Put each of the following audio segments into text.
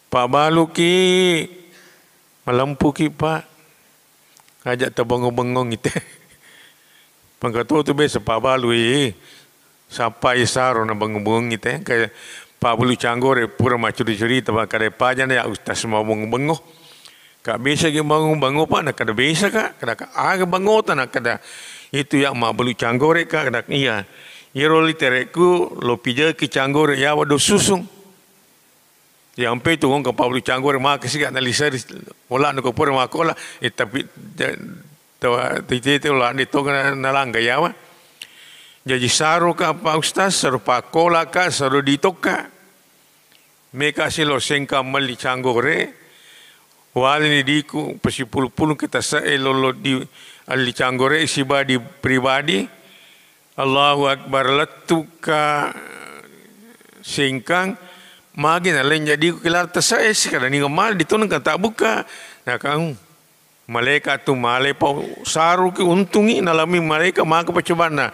Pak balu ki malampu ki pak. Ajak terbengong-bengong kita. Pangkatu tu biasa pak balu sampai saro na bengong-bengong kita. Kayak pak bulu canggor pura macuri-curi tabak kada pajan ya ustaz mau bengong. Kak biasa ke bangun-bangun pak nak kada biasa kak kada aga bangotan nak kada itu yang mak belu canggor kak kada iya iroli tereku lo pija ki canggor ya wado susung yang pe tu ngong ka belu canggor mak kasi kak analisa ola no ko por mak ola tapi tite ola ni to na langga ya wa jadi saro ka pak ustaz saro pak kola ka saro ditoka meka silo sengka mali canggore wali ni diku pasipulu-pulu kita saelolo di ali canggore sibadi pribadi Allahu akbar latuka singkang magi na len jadi kelar tasae kada ni ngamal ditonong kan tak buka na kang malaikat tu male pau saru ki untungi nalami malaikat maka percobaan na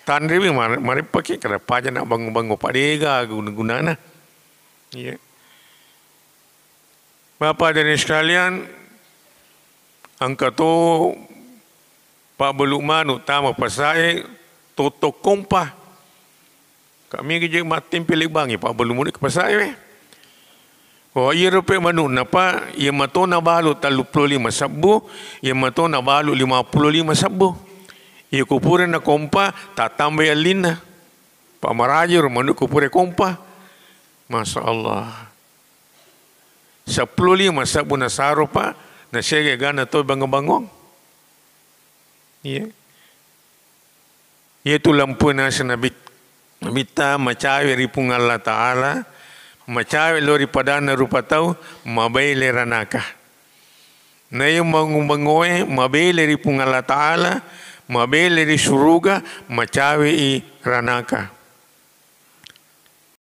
tandri mari pakai kada paja nak bangun-bangun padega guna-gunana ya. Bapak dan sekalian, angka tu Pak Beluman utama pasai toto kompa. Kami kerja matin pilih bangi Pak Beluman ke pasai. Oh ia rupiah manu napa ia matona balu 35 sabu, ia matona balu 55 sabu. Ia kupure na kompa tak tambah alina. Pak Marajur manu kupure kompa. Masya Allah. 15 sabu na saro pa na siya gana to bangang-bangong. Itu lampu na sinabita macawi ripung Allah Ta'ala macawi lori padana rupa tau mabaile ranaka. Na yung bangung-bangoy mabaile ripung Allah Ta'ala mabaile ri suruga macawi i ranaka.